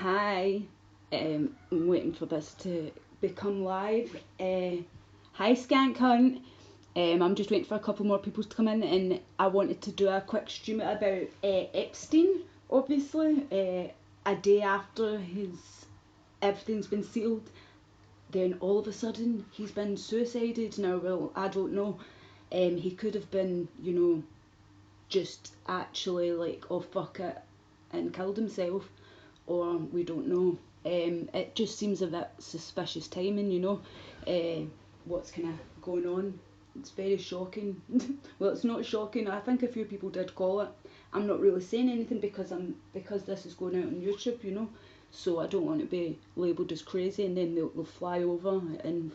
Hi, I'm waiting for this to become live. Hi, Skank Hunt. I'm just waiting for a couple more people to come in, and I wanted to do a quick stream about Epstein, obviously. A day after everything's been sealed, then all of a sudden he's been suicided. Now, well, I don't know. He could have been, just actually like, oh fuck it, and killed himself, or we don't know. It just seems a bit suspicious timing, what's kind of going on. It's very shocking. Well, it's not shocking. I think a few people did call it. I'm not really saying anything because this is going out on YouTube, So I don't want to be labelled as crazy, and then they'll fly over and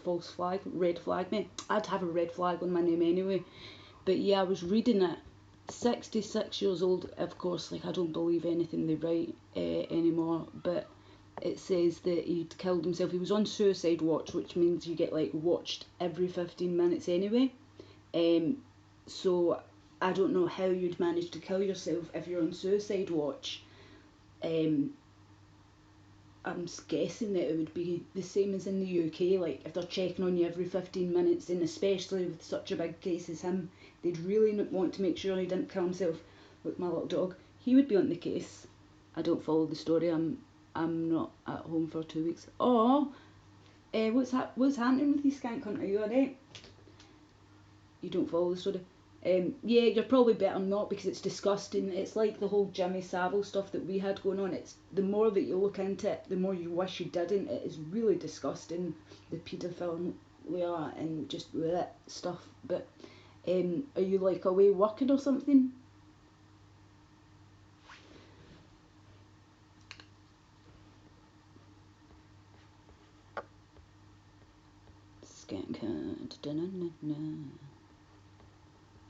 red flag me. I'd have a red flag on my name anyway. But yeah, I was reading it. 66 years old, of course, like I don't believe anything they write anymore, but it says that he'd killed himself. He was on suicide watch, which means you get like watched every 15 minutes anyway. So I don't know how you'd manage to kill yourself if you're on suicide watch. I'm guessing that it would be the same as in the UK, like if they're checking on you every 15 minutes, and especially with such a big case as him, they'd really want to make sure he didn't kill himself. Look, my little dog, he would be on the case. I don't follow the story. I'm not at home for 2 weeks. Oh, what's happening with you, Skank Hunt? Are you alright? You don't follow the story. Yeah, you're probably better not, because it's disgusting. It's like the whole Jimmy Savile stuff that we had going on. It's the more that you look into it, the more you wish you didn't. It is really disgusting, the paedophilia and just that stuff. But are you like away working or something? Skank Hunt.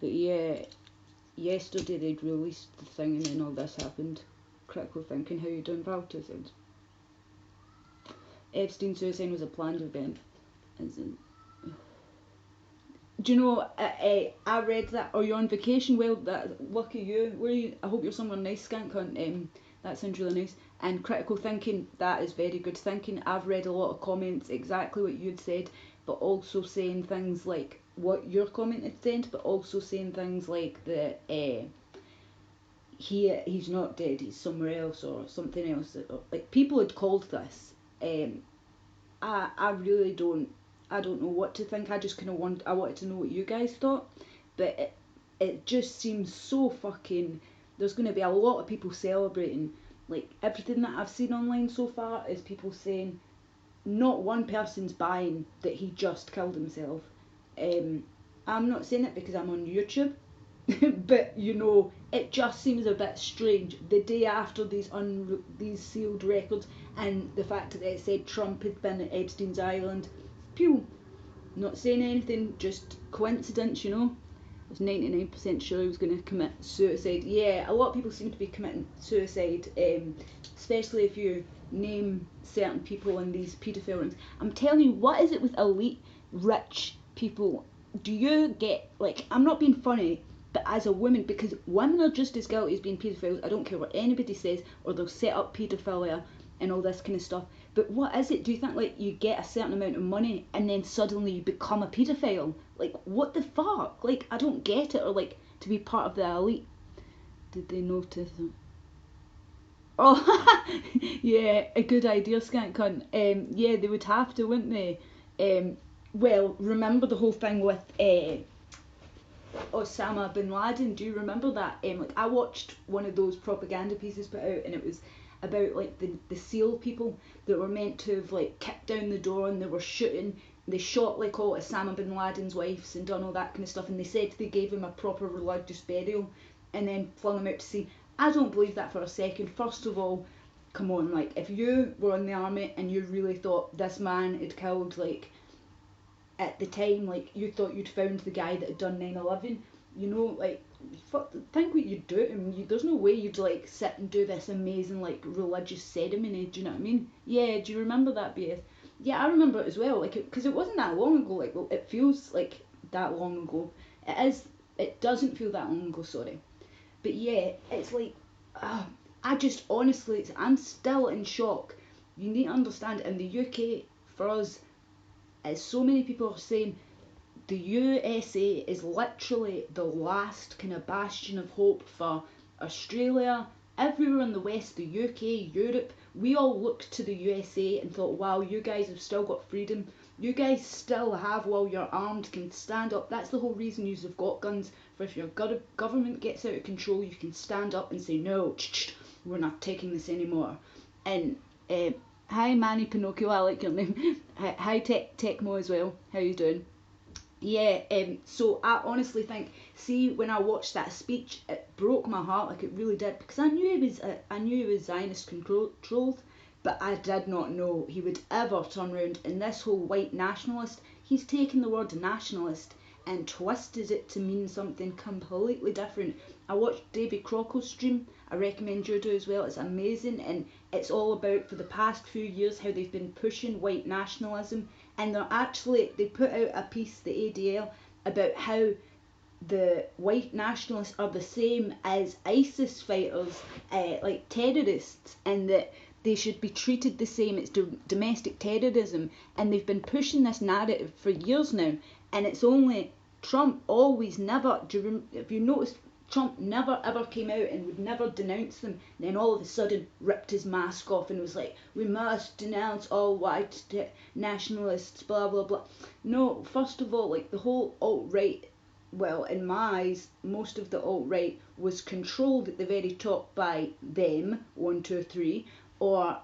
But yeah, yesterday they'd released the thing, and then all this happened. Critical thinking. How you doing, Valtizen? Epstein suicide was a planned event. As in, do you know? I read that. Or you're on vacation? Well, that lucky you. Where are you? I hope you're somewhere nice, Skank Hunt. That sounds really nice. And critical thinking. That is very good thinking. I've read a lot of comments exactly what you'd said, but also saying things like what your comment had said, but also saying things like that. He's not dead. He's somewhere else or something else. Like people had called this. I really don't. I don't know what to think. I just kind of I wanted to know what you guys thought, but it just seems so fucking. There's going to be a lot of people celebrating. Like everything that I've seen online so far is people saying, not one person's buying that he just killed himself. I'm not saying it because I'm on YouTube, but it just seems a bit strange. The day after these sealed records, and the fact that it said Trump had been at Epstein's island, pew, not saying anything, just coincidence, I was 99% sure he was going to commit suicide. Yeah, a lot of people seem to be committing suicide, especially if you name certain people in these paedophile rings. I'm telling you, what is it with elite, rich people? Do you get, like, I'm not being funny, but as a woman, because women are just as guilty as being paedophiles, I don't care what anybody says, or they'll set up paedophilia and all this kind of stuff. But what is it? Do you think like you get a certain amount of money and then suddenly you become a paedophile? Like what the fuck? Like I don't get it. Or like to be part of the elite. Did they notice? Oh, yeah, a good idea, Skank Cunt. Yeah, they would have to, wouldn't they? Well, remember the whole thing with Osama bin Laden? Do you remember that? Like I watched one of those propaganda pieces put out, and it was about like the SEAL people that were meant to have like kicked down the door, and they were shooting. They shot like all Osama bin Laden's wives and done all that kind of stuff, and they said they gave him a proper religious burial, and then flung him out to sea. I don't believe that for a second. First of all, come on, like if you were in the army and you really thought this man had killed, like at the time, like you thought you'd found the guy that had done 9/11, like think what you'd do to him. There's no way you'd like sit and do this amazing like religious ceremony. Do you know what I mean? Yeah. Do you remember that, BS? Yeah, I remember it as well. Like, because it wasn't that long ago. Like, well, it feels like that long ago. It is. It doesn't feel that long ago. Sorry, but yeah, it's like, I I just honestly, I'm still in shock. You need to understand, in the UK, for us, as so many people are saying, the USA is literally the last kind of bastion of hope for Australia, everywhere in the West, the UK, Europe. We all looked to the USA and thought, wow, you guys have still got freedom. You guys still have, while you're armed, can stand up. That's the whole reason you've got guns. For if your government gets out of control, you can stand up and say, no, we're not taking this anymore. And hi Manny Pinocchio, I like your name. Hi Tecmo as well, how you doing? Yeah, so I honestly think, see, when I watched that speech, it broke my heart, like it really did, because I knew he was Zionist controlled, but I did not know he would ever turn around, and this whole white nationalist, he's taken the word nationalist and twisted it to mean something completely different. I watched Davy Crocco's stream, I recommend you do as well, it's amazing, and it's all about, for the past few years, how they've been pushing white nationalism, and they put out a piece, the ADL, about how the white nationalists are the same as ISIS fighters, like terrorists, and that they should be treated the same. It's domestic terrorism, and they've been pushing this narrative for years now, and it's only Trump always never, if you notice, Trump never ever came out and would never denounce them, and then all of a sudden ripped his mask off and was like, we must denounce all white nationalists, blah blah blah. No, first of all, like the whole alt-right, well, in my eyes, most of the alt-right was controlled at the very top by them, 1, 2, 3, or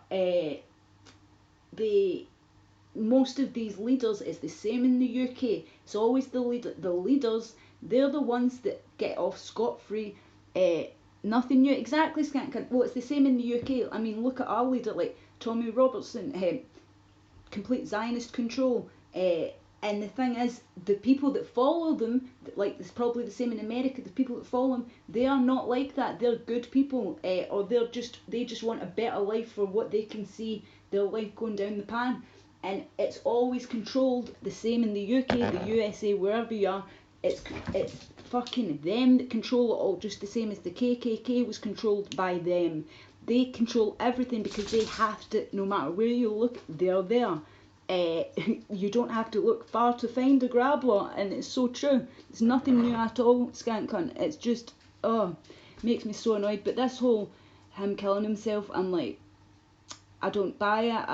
most of these leaders, it's the same in the UK. It's always the leaders, they're the ones that get off scot-free. Nothing new, exactly, Skank. Well, it's the same in the UK. I mean, look at our leader, like Tommy Robertson, complete Zionist control. And the thing is, the people that follow them, like it's probably the same in America, the people that follow them, they are not like that. They're good people, or they just want a better life for what they can see their life going down the pan. And it's always controlled the same in the UK, the USA, wherever you are. It's fucking them that control it all, just the same as the KKK was controlled by them. They control everything because they have to, no matter where you look, they're there. You don't have to look far to find a grabbler, and it's so true. It's nothing new at all, Skank Cunt. It's just, makes me so annoyed. But this whole him killing himself, I'm like, I don't buy it.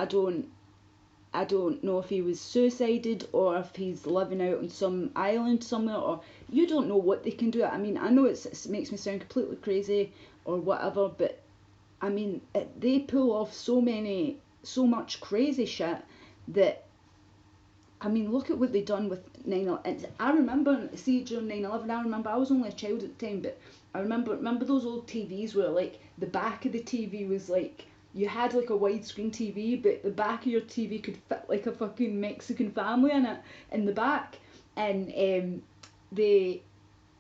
I don't know if he was suicided or if he's living out on some island somewhere, or you don't know what they can do. I mean, I know it makes me sound completely crazy or whatever, but I mean, they pull off so much crazy shit that, I mean, look at what they done with 9/11. I remember, see, during 9/11, I was only a child at the time, but I remember those old TVs where, like, the back of the TV was like, you had like a widescreen TV, but the back of your TV could fit like a fucking Mexican family in it, in the back. And they,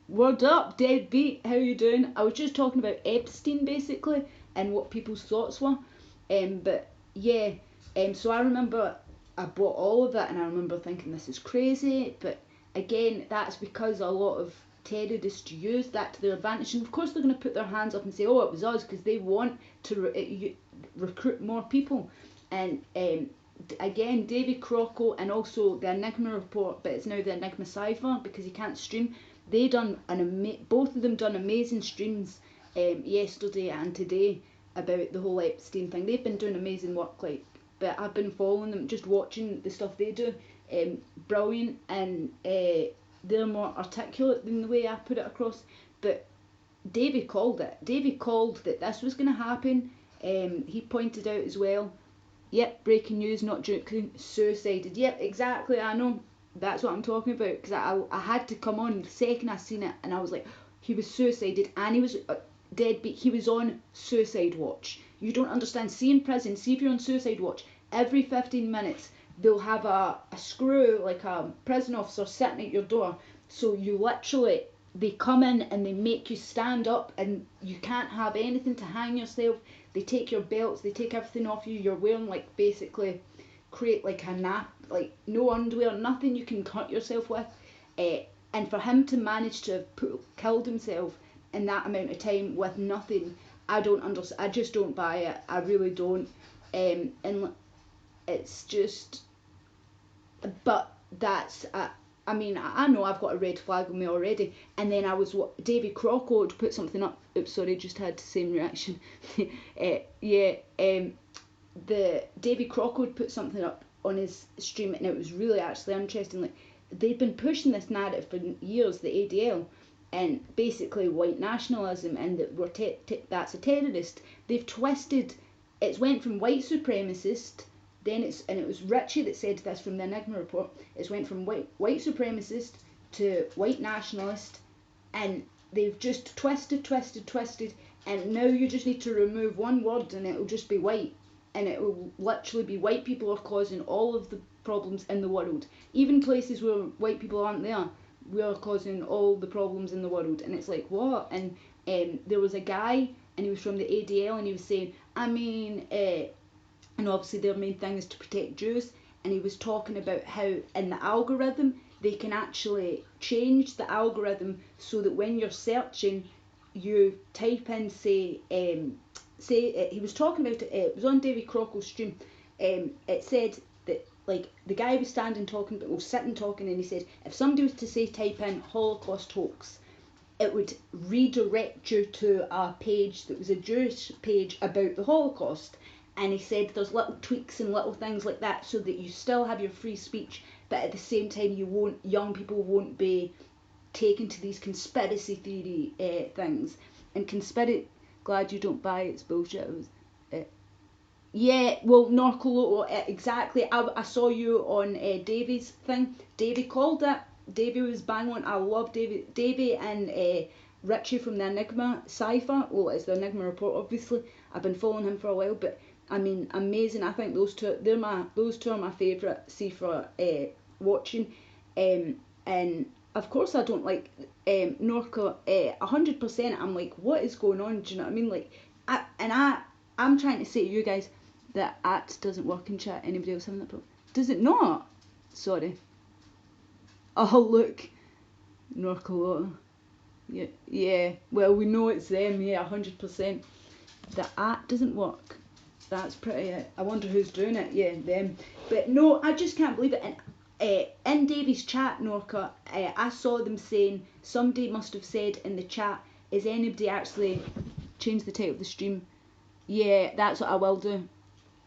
word up, deadbeat, how you doing? I was just talking about Epstein basically, and what people's thoughts were. But yeah, so I remember I bought all of that, and I remember thinking this is crazy, but again, that's because a lot of terrorists use that to their advantage, and of course they're going to put their hands up and say, oh, it was us, because they want to recruit more people. And again, Davy Crocco, and also the Enigma report, but it's now the Enigma Cypher because he can't stream. They done both of them done amazing streams yesterday and today about the whole Epstein thing. They've been doing amazing work, like, but I've been following them, just watching the stuff they do. Brilliant, and they're more articulate than the way I put it across. But Davy called it. Davy called that this was going to happen. He pointed out as well, yep, breaking news, not joking, suicided. Yep, exactly, I know. That's what I'm talking about, because I had to come on the second I seen it, and I was like, he was suicided, and he was deadbeat. He was on suicide watch. You don't understand. See in prison, see if you're on suicide watch, every 15 minutes they'll have a screw, like a prison officer sitting at your door. So you literally, they come in and they make you stand up, and you can't have anything to hang yourself. They take your belts, they take everything off you. You're wearing, like, basically create like a nap, like no underwear, nothing you can cut yourself with. And for him to manage to have killed himself in that amount of time with nothing, I don't understand. I just don't buy it. I really don't. And it's just, but that's. I mean, I know I've got a red flag on me already. And then I was Davy Crockett put something up. Oops, sorry, just had the same reaction. The Davy Crockett put something up on his stream, and it was really actually interesting. Like, they've been pushing this narrative for years, the ADL, and basically white nationalism, and that that's a terrorist. They've twisted. It's went from white supremacist. Then it was Richie that said this from the Enigma report. It's went from white supremacist to white nationalist, and they've just twisted, and now you just need to remove one word and it'll just be white, and it will literally be white people are causing all of the problems in the world. Even places where white people aren't there, we are causing all the problems in the world. And it's like, what? And there was a guy, and he was from the ADL, and he was saying, and obviously their main thing is to protect Jews, and he was talking about how in the algorithm they can actually change the algorithm so that when you're searching, you type in, he was talking about it, it was on Davy Crockel's stream, it said that, like, the guy was sitting talking, and he said, if somebody was to say type in Holocaust hoax, it would redirect you to a page that was a Jewish page about the Holocaust. And he said there's little tweaks and little things like that so that you still have your free speech, but at the same time young people won't be taken to these conspiracy theory things. And glad you don't buy it's bullshit. Yeah, well, Norcoloto, exactly. I saw you on Davy's thing. Davy called it. Davy was bang on. I love Davy. Davy and Richie from the Enigma Cypher. Well, it's the Enigma report, obviously. I've been following him for a while, but I mean, amazing. I think those two are my favourite. See for watching, and of course I don't like Norco 100%. I'm like, what is going on? Do you know what I mean? Like, I'm trying to say to you guys that doesn't work in chat. Anybody else having that problem? Does it not? Sorry. Oh, look, Norco. Yeah. Well, we know it's them. Yeah, 100%. The doesn't work. That's pretty. I wonder who's doing it. Yeah, them. But no, I just can't believe it. And in Davy's chat, Norca, I saw them saying, somebody must have said in the chat, is anybody actually change the title of the stream? Yeah, that's what I will do.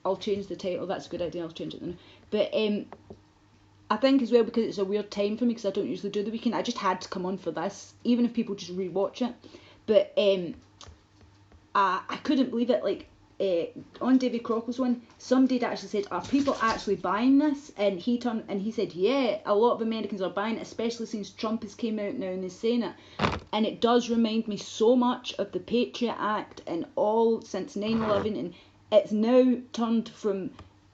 I'll change the title. That's a good idea. I'll change it then. But I think as well, because it's a weird time for me, because I don't usually do the weekend, I just had to come on for this, even if people just rewatch it. But I couldn't believe it. Like, on Davy Crockel's one, somebody had actually said, are people actually buying this? And he said, yeah, a lot of Americans are buying it, especially since Trump has came out now and is saying it. And it does remind me so much of the Patriot Act and all since 9/11, and it's now turned from,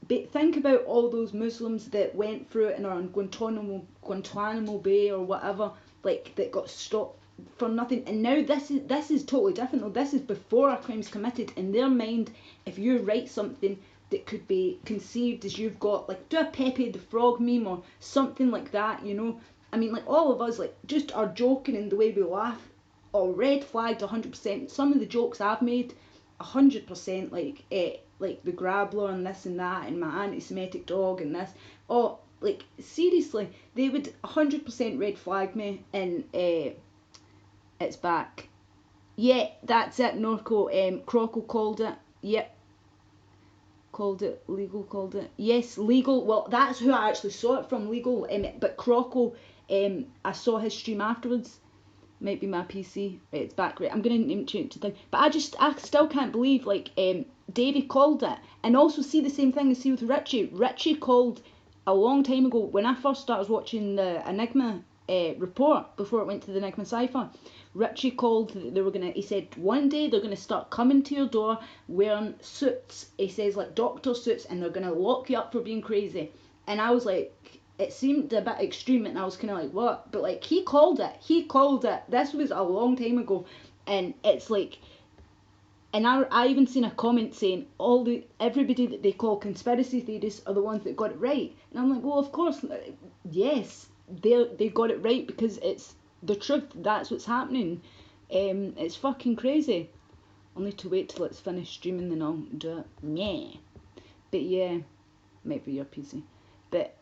think about all those Muslims that went through it and are on Guantanamo Bay or whatever, like, that got stopped for nothing. And now this is totally different though. This is before a crime's committed. In their mind, if you write something that could be conceived as you've got, like, do a Pepe the Frog meme or something like that, you know. I mean, like, all of us, like, just are joking in the way we laugh, or red flagged 100%. Some of the jokes I've made, 100%, like the grabbler and this and that, and my anti-Semitic dog and this. Oh, like, seriously, they would 100% red flag me, and it's back. Yeah, that's it, Norco. Crockle called it. Yep. Called it. Legal called it. Yes, Legal. Well, that's who I actually saw it from, Legal. But Crockle, I saw his stream afterwards. Might be my PC. Right, it's back. Right, I'm going to name change the thing. But I still can't believe, like, Davey called it. And also see the same thing as see with Richie. Richie called a long time ago, when I first started watching the Enigma report, before it went to the Enigma Cypher. Richie called that they were going to, he said, one day they're going to start coming to your door wearing suits. He says, like, doctor suits, and they're going to lock you up for being crazy. And I was like, it seemed a bit extreme, and I was kind of like, what? But, like, he called it. This was a long time ago. And it's like, and I even seen a comment saying everybody that they call conspiracy theorists are the ones that got it right. And I'm like, well, of course, yes, they got it right, because it's the truth. That's what's happening. It's fucking crazy. I'll need to wait till it's finished streaming, then I'll do it. Yeah. But yeah, might be your PC. But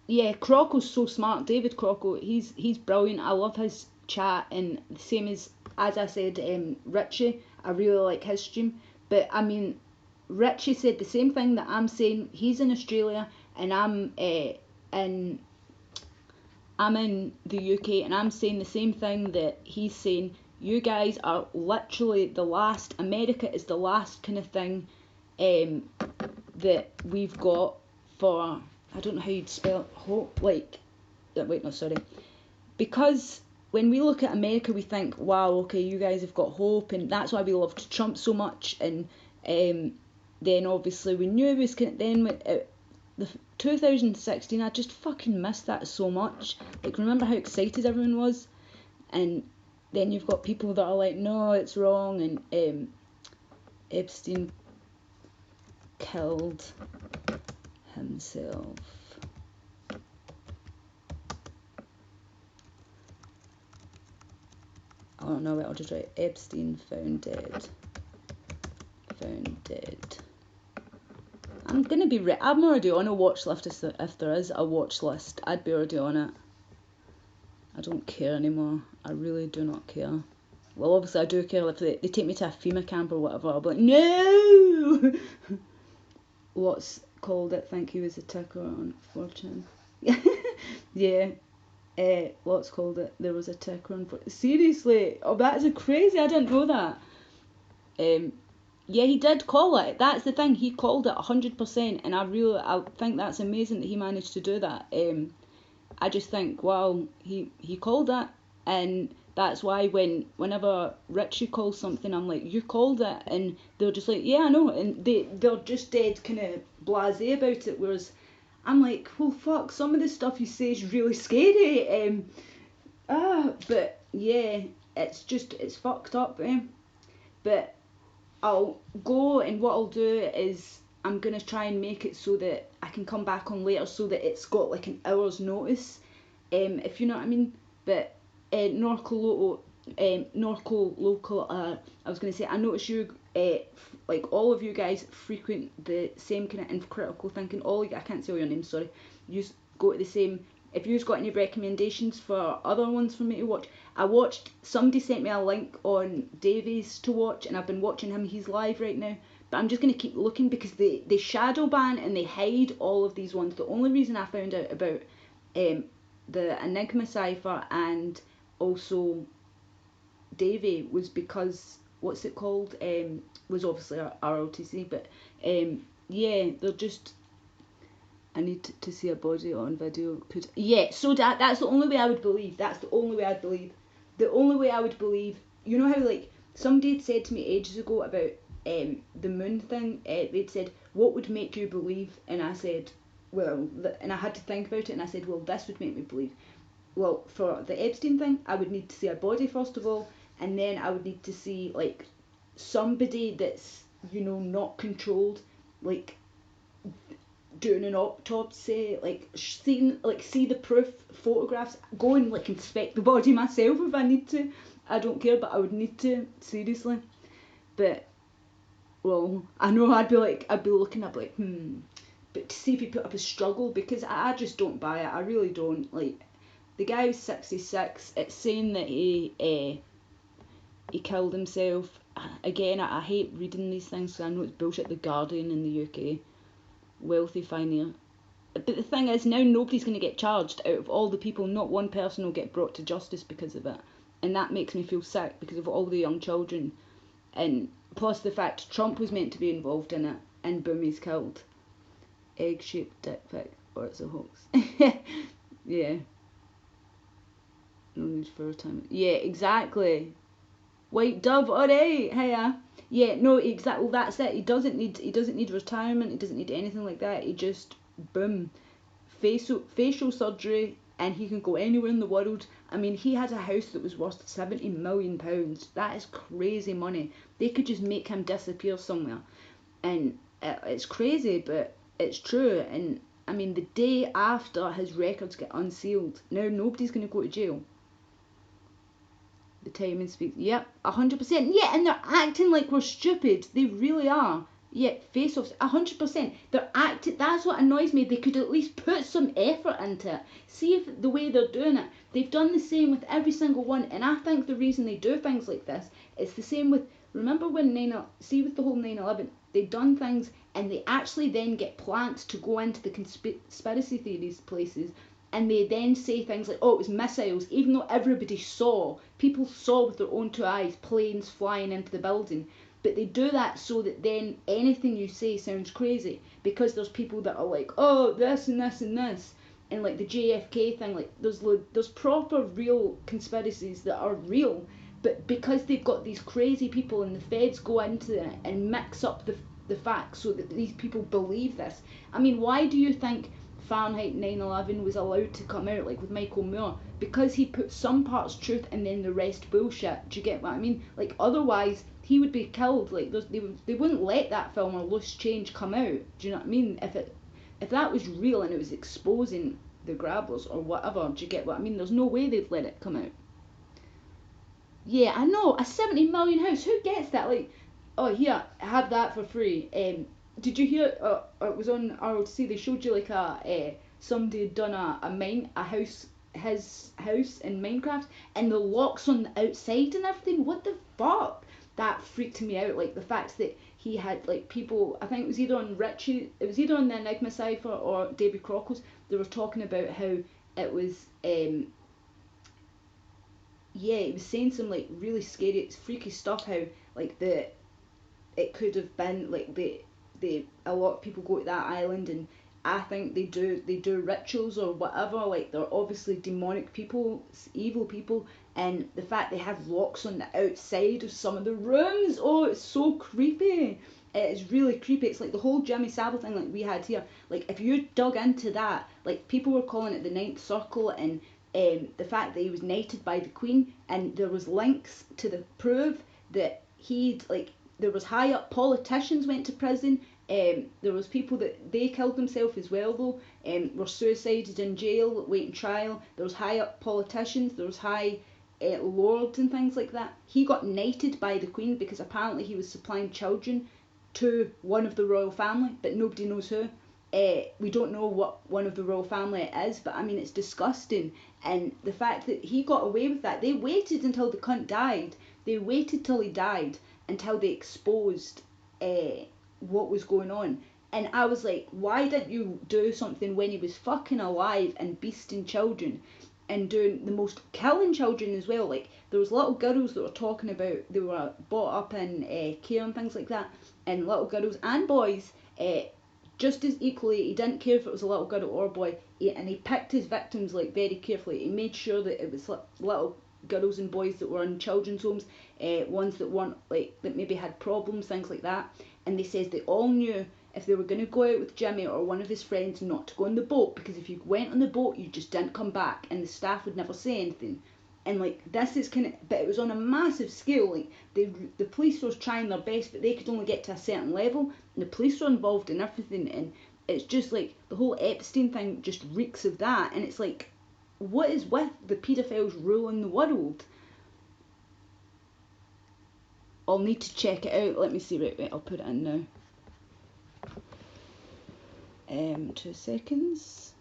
yeah, Crocco's so smart. David Crocco, he's brilliant. I love his chat, and the same as I said, Richie, I really like his stream. But I mean, Richie said the same thing that I'm saying. He's in Australia, and I'm in the UK, and I'm saying the same thing that he's saying. You guys are literally the last. America is the last kind of thing that we've got for. I don't know how you'd spell hope. Like, wait, no, sorry. Because when we look at America, we think, wow, okay, you guys have got hope, and that's why we loved Trump so much. And then obviously we knew he was then the 2016. I just fucking missed that so much. Like, remember how excited everyone was, and then you've got people that are like, no, it's wrong, and Epstein killed himself. Oh no, wait, I'll just write Epstein found dead. I'm gonna be I'm already on a watch list. If there is a watch list, I'd be already on it. I don't care anymore. I really do not care. Well, obviously I do care if they take me to a FEMA camp or whatever. I'll be like, no! What's called it? Think he was a ticker on 4chan. Yeah. What's called it? There was a ticker on 4chan. Seriously? Oh, that's crazy. I didn't know that. Yeah, he did call it. That's the thing. He called it 100%, and I think that's amazing that he managed to do that. I just think, wow, he called it, and that's why whenever Richie calls something, I'm like, you called it, and they're just like, yeah, I know, and they're just dead kind of blasé about it, whereas I'm like, well, fuck, some of the stuff you say is really scary, but yeah, it's fucked up, but I'll go, and what I'll do is I'm going to try and make it so that I can come back on later so that it's got like an hour's notice, if you know what I mean. But Norco Local, I was going to say, I notice you, like all of you guys frequent the same kind of critical thinking, I can't say all your names, sorry, you go to the same. If you've got any recommendations for other ones for me to watch, somebody sent me a link on Davies to watch, and I've been watching him, he's live right now, but I'm just going to keep looking because they shadow ban and they hide all of these ones. The only reason I found out about the Enigma cipher and also Davy was because, what's it called, was obviously ROTC, but yeah, they're just, I need to see a body on video. So that's the only way I would believe. That's the only way I'd believe. The only way I would believe, you know how like somebody had said to me ages ago about the moon thing. They'd said, what would make you believe? And I said, well, and I had to think about it, and I said, well, this would make me believe. Well, for the Epstein thing, I would need to see a body first of all, and then I would need to see like somebody that's, you know, not controlled, like doing an autopsy, like see the proof, photographs, go and like inspect the body myself if I need to. I don't care, but I would need to, seriously. But well, I know I'd be looking up like but to see if he put up a struggle, because I just don't buy it. I really don't. Like, the guy was 66. It's saying that he killed himself. Again, I hate reading these things because I know it's bullshit. The Guardian in the UK. Wealthy financier. But the thing is, now nobody's going to get charged. Out of all the people, not one person will get brought to justice because of it. And that makes me feel sick because of all the young children. And plus the fact Trump was meant to be involved in it, and boom, he's killed. Egg-shaped dick pic, or it's a hoax. Yeah. No need for retirement. Yeah, exactly. White dove, alright, hiya. Yeah, no, exactly. Well, that's it. He doesn't need retirement. He doesn't need anything like that. He just, boom, facial surgery, and he can go anywhere in the world. I mean, he had a house that was worth £70 million. That is crazy money. They could just make him disappear somewhere, and it's crazy, but it's true. And I mean, the day after his records get unsealed, now nobody's going to go to jail. The timing speaks. Yep, 100%. Yeah, and they're acting like we're stupid. They really are. Yeah, face-offs, 100%. They're acting. That's what annoys me. They could at least put some effort into it. See if the way they're doing it. They've done the same with every single one, and I think the reason they do things like this, it's the same with. Remember when see with the whole 9/11, they've done things, and they actually then get plants to go into the conspiracy theories places. And they then say things like, oh, it was missiles, even though everybody saw, people saw with their own two eyes planes flying into the building. But they do that so that then anything you say sounds crazy, because there's people that are like, oh, this and this and this. And like the JFK thing, like there's proper real conspiracies that are real, but because they've got these crazy people and the feds go into it and mix up the facts so that these people believe this. I mean, why do you think Fahrenheit 9/11 was allowed to come out, like with Michael Moore? Because he put some parts truth and then the rest bullshit. Do you get what I mean? Like otherwise he would be killed. Like they wouldn't let that film or Loose Change come out. Do you know what I mean? If that was real and it was exposing the grabblers or whatever, do you get what I mean? There's no way they'd let it come out. Yeah, I know, a 70 million house. Who gets that? Like, oh here, have that for free. Did you hear? It was on ROTC. They showed you like somebody had done a house, his house in Minecraft, and the locks on the outside and everything. What the fuck? That freaked me out. Like the fact that he had like people. I think it was either on Richie. It was either on the Enigma Cipher or Davy Crockles. They were talking about how it was. Yeah, it was saying some like really scary, freaky stuff. How like it could have been like the a lot of people go to that island, and I think they do rituals or whatever. Like they're obviously demonic people, evil people, and the fact they have locks on the outside of some of the rooms. Oh, it's so creepy. It's really creepy. It's like the whole Jimmy Savile thing like we had here. Like if you dug into that, like people were calling it the Ninth Circle, and the fact that he was knighted by the Queen, and there was links to the prove that he'd like there was high up politicians went to prison. There was people that they killed themselves as well though. Were suicided in jail waiting trial. There was high up politicians. There was high lords and things like that. He got knighted by the Queen because apparently he was supplying children to one of the royal family, but nobody knows who. We don't know what one of the royal family is, but I mean it's disgusting. And the fact that he got away with that, they waited until the cunt died. They waited till he died until they exposed what was going on. And I was like, why didn't you do something when he was fucking alive and beasting children and doing the most killing children as well? Like there was little girls that were talking about they were brought up in care and things like that, and little girls and boys. Just as equally, he didn't care if it was a little girl or boy, and he picked his victims like very carefully. He made sure that it was little girls and boys that were in children's homes, ones that weren't like that maybe had problems, things like that. And they says they all knew if they were going to go out with Jimmy or one of his friends not to go on the boat, because if you went on the boat you just didn't come back, and the staff would never say anything. And like this is kind of, but it was on a massive scale. Like the police were trying their best, but they could only get to a certain level, and the police were involved in everything. And it's just like the whole Epstein thing just reeks of that. And it's like, what is with the paedophiles ruling the world? I'll need to check it out. Let me see. Wait, I'll put it in now. 2 seconds.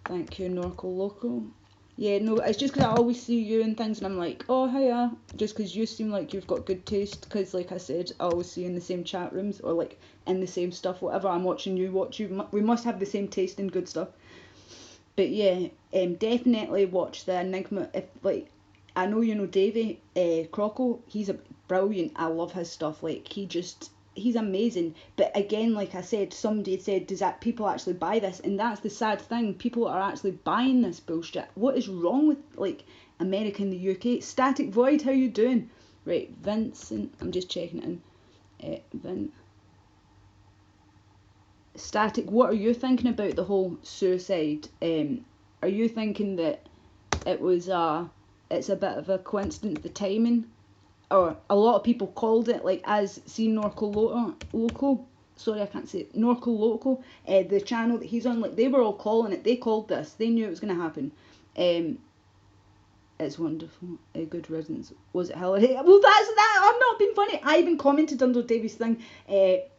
Thank you, Norco Local. Yeah, no, it's just because I always see you and things, and I'm like, oh, hiya. Just because you seem like you've got good taste, because, like I said, I always see you in the same chat rooms, or, like, in the same stuff, whatever I'm watching you watch. We must have the same taste in good stuff. But, yeah, definitely watch the Enigma. If, like, I know you know Davy Crockle. He's brilliant. I love his stuff. Like, he's amazing. But again, like I said, somebody said, does that people actually buy this? And that's the sad thing. People are actually buying this bullshit. What is wrong with like America and the UK? Static Void, how you doing? Right, Vincent, I'm just checking it in. Static, what are you thinking about the whole suicide? Are you thinking that it was it's a bit of a coincidence, the timing? Or a lot of people called it, like, as see Norco Local, sorry I can't say it, Norco Local, the channel that he's on, like, they were all calling it, they called this, they knew it was going to happen. It's wonderful. A good riddance. Was it Hillary? Well, that's that. I'm not being funny. I even commented under Davy's thing.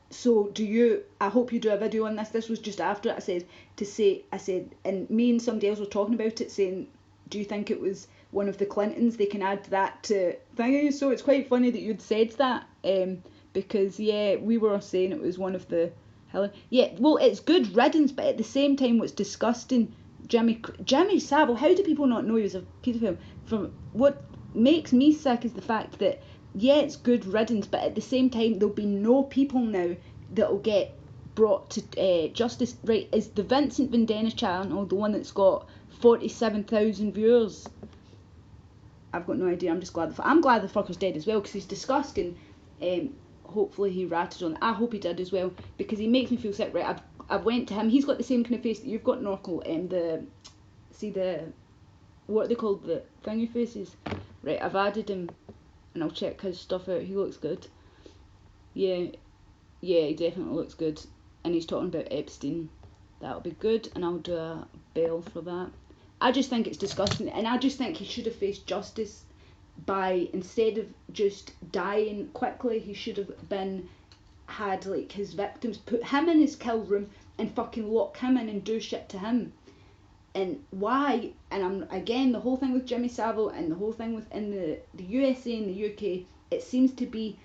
So do you? I hope you do a video on this. This was just after it. I said, and me and somebody else were talking about it, saying, do you think it was one of the Clintons? They can add that to thingy. So it's quite funny that you'd said that. Because yeah, we were saying it was one of the Hillary. Yeah, well, it's good riddance, but at the same time, what's disgusting. Jimmy Savile, how do people not know he was a paedophile? From what makes me sick is the fact that, yeah, it's good riddance, but at the same time there'll be no people now that'll get brought to justice. Right, is the Vincent Vendena channel the one that's got 47,000 viewers? I've got no idea. I'm just glad I'm glad the fucker's dead as well, because he's disgusting. Hopefully he ratted on. I hope he did as well, because he makes me feel sick. Right, I've went to him. He's got the same kind of face that you've got, Norkel. What are they called, the thingy faces? Right, I've added him, and I'll check his stuff out. He looks good. Yeah, he definitely looks good. And he's talking about Epstein. That'll be good, and I'll do a bail for that. I just think it's disgusting, and I just think he should have faced justice by, instead of just dying quickly, he should have had like his victims put him in his kill room and fucking lock him in and do shit to him. And why? And I'm again, the whole thing with Jimmy Savile and the whole thing within the USA and the UK, it seems to be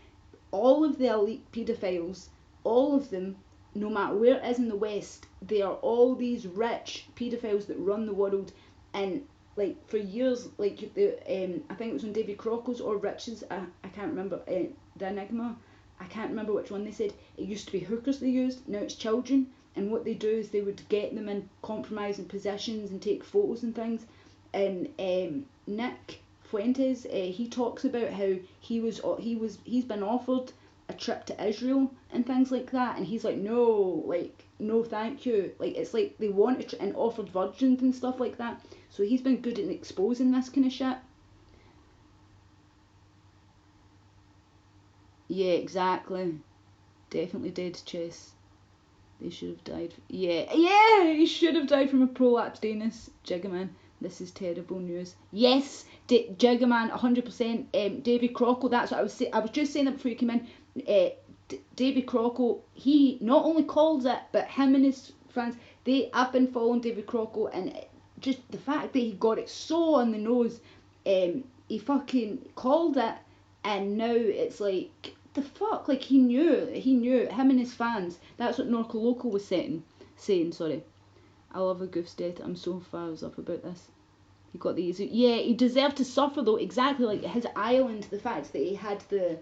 all of the elite paedophiles, all of them, no matter where it is in the West, they are all these rich paedophiles that run the world. And like for years, like I think it was on Davy Crocco's or Rich's, I can't remember, the Enigma, I can't remember which one they said. It used to be hookers they used, now it's children. And what they do is they would get them in compromising positions and take photos and things. And Nick Fuentes, he talks about how he's been offered a trip to Israel and things like that, and he's like, no, thank you. Like, it's like they want and offered virgins and stuff like that. So he's been good at exposing this kind of shit. Yeah, exactly. Definitely dead chess. They should have died. Yeah, he should have died from a prolapsed anus. Jiggaman, this is terrible news. Yes, Jiggaman, 100%. Davy Crocco, that's what I was saying. I was just saying that before you came in. Davy Crocco, he not only called it, but him and his friends, I've been following Davy Crocco, and just the fact that he got it so on the nose, he fucking called it, and now it's like, the fuck, like he knew, him and his fans. That's what Norco Loco was saying, sorry. I love a goof's death. I'm so fired up about this. He got the easy, yeah, he deserved to suffer though, exactly, like his island, the fact that he had the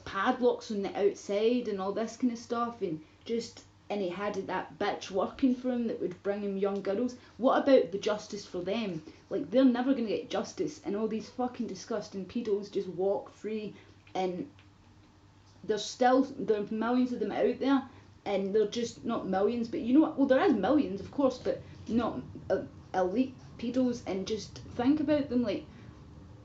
padlocks on the outside and all this kind of stuff, and he had that bitch working for him that would bring him young girls. What about the justice for them? Like, they're never going to get justice, and all these fucking disgusting pedos just walk free, and there's millions of them out there, and they're just not millions, but you know what, well, there is millions, of course, but not elite pedos. And just think about them, like,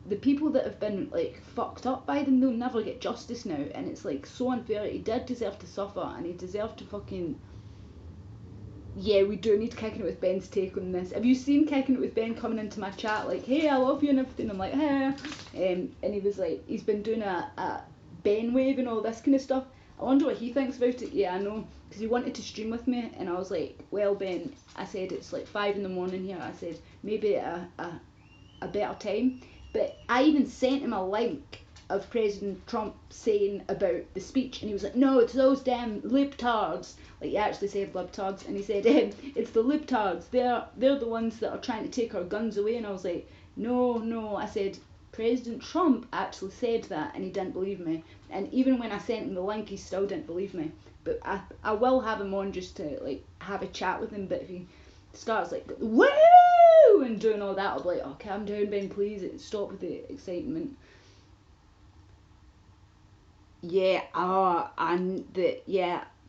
the people that have been like fucked up by them, they'll never get justice now, and it's like so unfair. He did deserve to suffer, and he deserved to fucking. Yeah, we do need Kicking It With Ben's take on this. Have you seen Kicking It With Ben coming into my chat like, hey, I love you and everything? I'm like, hey, and he was like, he's been doing a Ben wave and all this kind of stuff. I wonder what he thinks about it. Yeah, I know, because he wanted to stream with me, and I was like, well, Ben, I said it's like 5 a.m. here. I said maybe a better time. But I even sent him a link of President Trump saying about the speech, and he was like, no, it's those damn libtards. Like, he actually said libtards, and he said, it's the libtards, they're the ones that are trying to take our guns away. And I was like, no, I said, President Trump actually said that, and he didn't believe me. And even when I sent him the link, he still didn't believe me. But I will have him on just to like have a chat with him. But if he starts like, woo, and doing all that, I'll be like, oh, calm down, Ben, please, stop with the excitement. Yeah,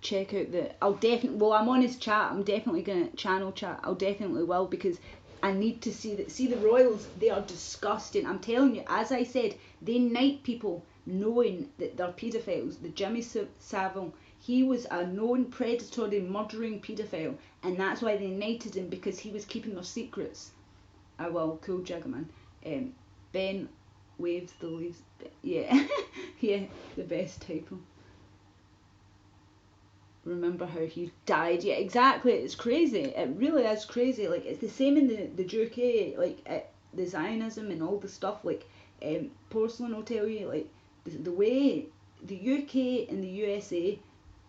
check out I'll definitely, well, I'm on his chat, I'm definitely gonna channel chat, I'll definitely will, because I need to see the royals, they are disgusting. I'm telling you, as I said, they knight people knowing that they're paedophiles. The Jimmy Savile, he was a known predatory, murdering paedophile, and that's why they knighted him, because he was keeping their secrets. I will. Cool Jigger Man. Ben waves the leaves. Yeah, yeah, the best title. Remember how he died? Yeah, exactly. It's crazy. It really is crazy. Like it's the same in the UK. Like the Zionism and all the stuff. Like Porcelain will tell you. Like the way the UK and the USA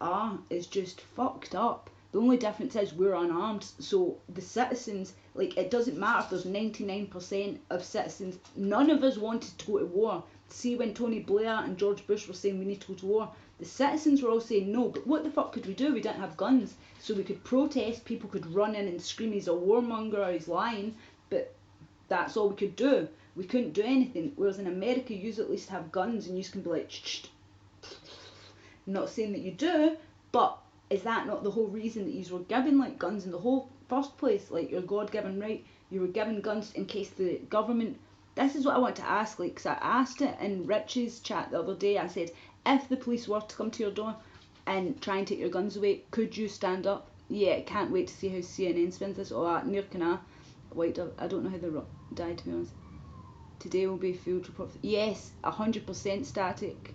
are is just fucked up. The only difference is we're unarmed, so the citizens, like, it doesn't matter if there's 99% of citizens. None of us wanted to go to war. See, when Tony Blair and George Bush were saying we need to go to war, the citizens were all saying no, but what the fuck could we do? We didn't have guns, so we could protest, people could run in and scream he's a warmonger or he's lying, but that's all we could do. We couldn't do anything, whereas in America you at least have guns and you can be like, shh. I'm not saying that you do, but is that not the whole reason that you were given like guns in the whole first place? Like your God-given right, you were given guns in case the government. This is what I want to ask, like, because I asked it in Rich's chat the other day. I said, if the police were to come to your door and try and take your guns away, could you stand up? Yeah, can't wait to see how CNN spins this. Oh, near can White Dove. I don't know how they died, to be honest. Today will be a field report. Yes, 100% static.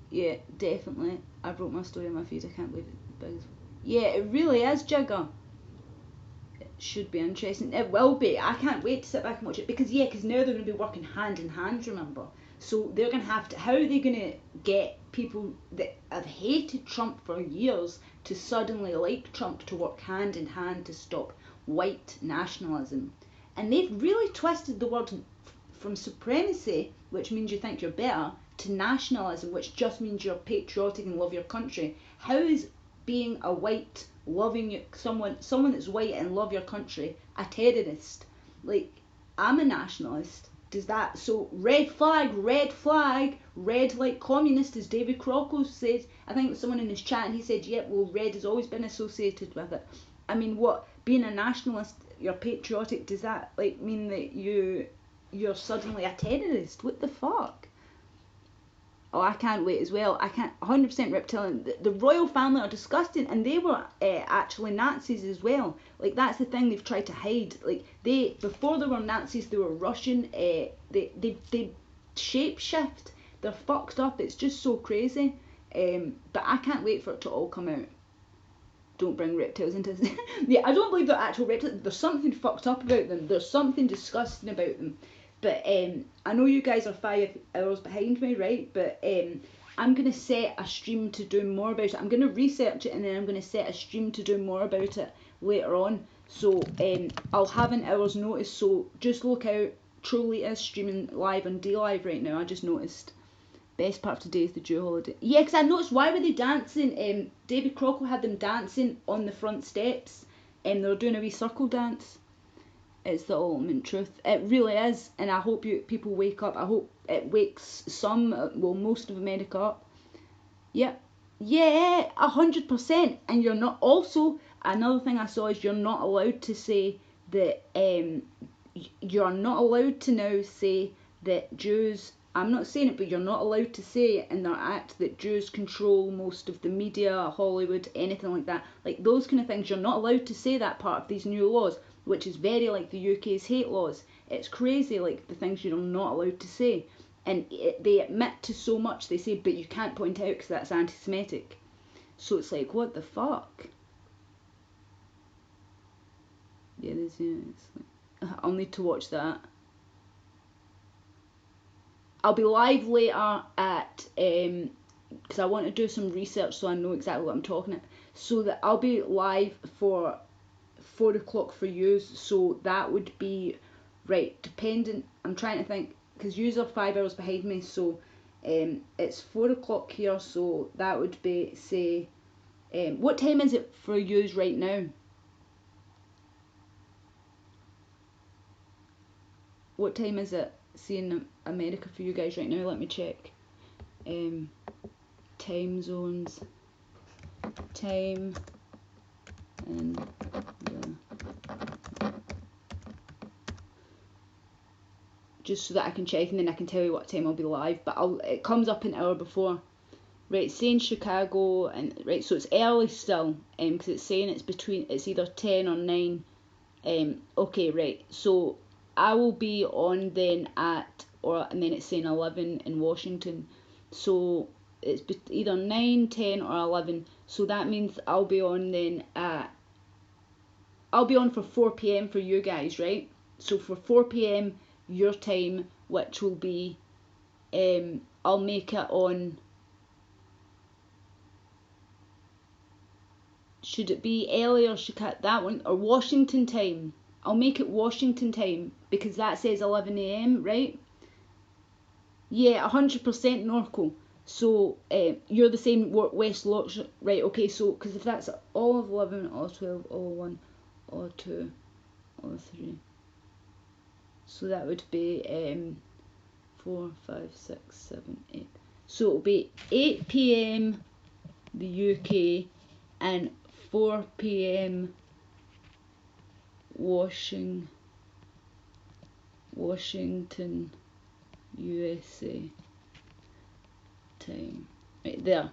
Yeah, definitely. I wrote my story on my feed. I can't believe it. Yeah, it really is, Jigger. It should be interesting. It will be. I can't wait to sit back and watch it because now they're going to be working hand in hand. Remember, so they're going to have to. How are they going to get people that have hated Trump for years to suddenly like Trump to work hand in hand to stop white nationalism? And they've really twisted the word from supremacy, which means you think you're better, to nationalism, which just means you're patriotic and love your country. How is being a white, loving someone that's white and love your country a terrorist? Like, I'm a nationalist. Does that, so red flag, red like communist, as David Crocco said. I think it was someone in his chat and he said, yep, well, red has always been associated with it. I mean, what, being a nationalist, you're patriotic, does that like mean that you're suddenly a terrorist? What the fuck? Oh, I can't wait as well. I can't. 100% reptilian. The royal family are disgusting, and they were actually Nazis as well. Like that's the thing they've tried to hide. Like before they were Nazis, they were Russian. They shape shift. They're fucked up. It's just so crazy. But I can't wait for it to all come out. Don't bring reptiles into this. Yeah, I don't believe they're actual reptiles. There's something fucked up about them. There's something disgusting about them. But I know you guys are 5 hours behind me, right? But I'm going to set a stream to do more about it. I'm going to research it and then I'm going to set a stream to do more about it later on. So I'll have an hour's notice. So just look out. Truly is streaming live on DLive right now. I just noticed. Best part of today is the Jew holiday. Yeah, because I noticed, why were they dancing? David Crocco had them dancing on the front steps. They were doing a wee circle dance. It's the ultimate truth. It really is, and I hope people wake up. I hope it wakes most of America up. Yep. Yeah, 100%. And you're not. Also, another thing I saw is you're not allowed to say that. You're not allowed to now say that Jews. I'm not saying it, but you're not allowed to say in their act that Jews control most of the media, Hollywood, anything like that. Like those kind of things, you're not allowed to say that part of these new laws, which is very like the UK's hate laws. It's crazy, like the things you're not allowed to say. And they admit to so much, they say, but you can't point out because that's anti-Semitic. So it's like, what the fuck? Yeah, it's like, I'll need to watch that. I'll be live later at, because I want to do some research so I know exactly what I'm talking about. So that I'll be live for 4 o'clock for you. So that would be, right, dependent, I'm trying to think, because you are 5 hours behind me. So it's 4 o'clock here. So that would be, say, what time is it for you right now? What time is it? See in America for you guys right now. Let me check. Time zones. Time and just so that I can check and then I can tell you what time I'll be live. But it comes up an hour before. Right, it's saying Chicago, and right, so it's early still. Because it's saying it's either 10 or 9. Okay, right. So I will be on then and then it's saying 11 in Washington. So it's either 9, 10 or 11. So that means I'll be on then I'll be on for 4 p.m. for you guys, right? So for 4 p.m. your time, which will be, I'll make it on, should it be LA or Chicago, that one, or Washington time? I'll make it Washington time because that says 11 a.m., right? Yeah, 100% Norco. So you're the same West Yorkshire, right? Okay, so because if that's all of 11, all of 12, all of 1, all of 2, all of 3, so that would be 4, 5, 6, 7, 8. So it'll be 8 p.m. the UK and 4 p.m. Washington, USA time. Right there.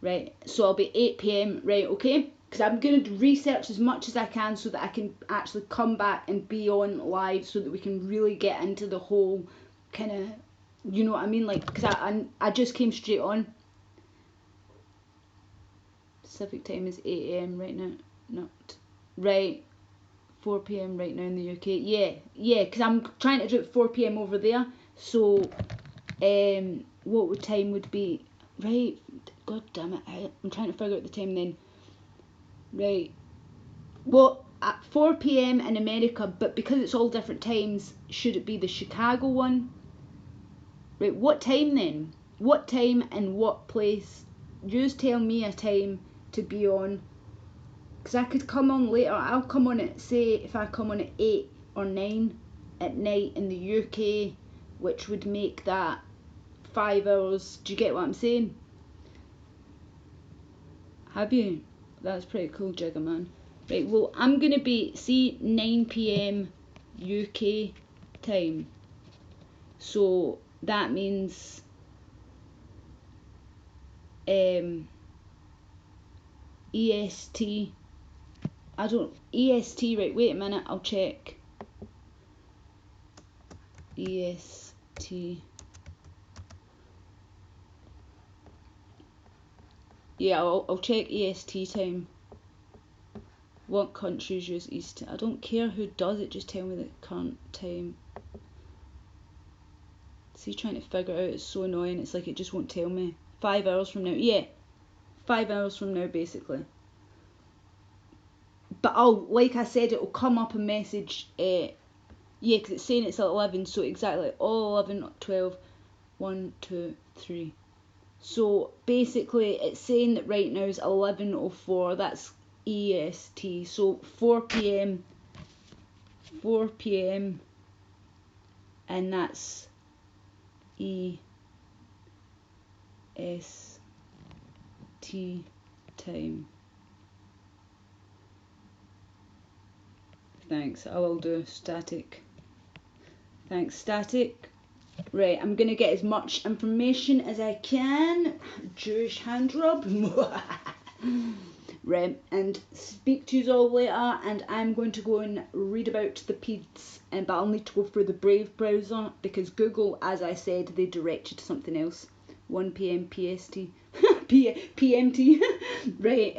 Right, so I'll be 8 p.m. Right, okay? Because I'm going to research as much as I can so that I can actually come back and be on live so that we can really get into the whole kind of, you know what I mean? Like, because I just came straight on. Pacific time is 8 a.m. right now. Not right. 4 p.m. right now in the UK. Yeah, because I'm trying to do it 4 p.m. over there. So, what time would be? Right, god damn it, I'm trying to figure out the time then. Right, well, at 4 p.m. in America, but because it's all different times, should it be the Chicago one? Right, what time then? What time and what place? Just tell me a time to be on. Because I could come on later. I'll come on at, say, if I come on at 8 or 9 at night in the UK, which would make that 5 hours. Do you get what I'm saying? Have you? That's pretty cool, Jigger Man. Right, well, I'm going to be, see, 9 p.m. UK time. So that means EST. EST, right, wait a minute, I'll check. EST. Yeah, I'll check EST time. What countries use EST? I don't care who does it, just tell me the current time. See, trying to figure it out is so annoying. It's like it just won't tell me. 5 hours from now. Yeah, 5 hours from now, basically. But like I said, it'll come up a message. Yeah, because it's saying it's at 11, so exactly all 11, 12, 1, 2, 3. So basically, it's saying that right now is 11:04. That's EST. So 4 p.m. 4 p.m. and that's EST time. Thanks, I will do static. Thanks, static. Right, I'm going to get as much information as I can. Jewish hand rub. Right, and speak to you all later, and I'm going to go and read about the peds, but I'll need to go through the Brave browser because Google, as I said, they direct you to something else. 1 p.m. PST. PMT. Right,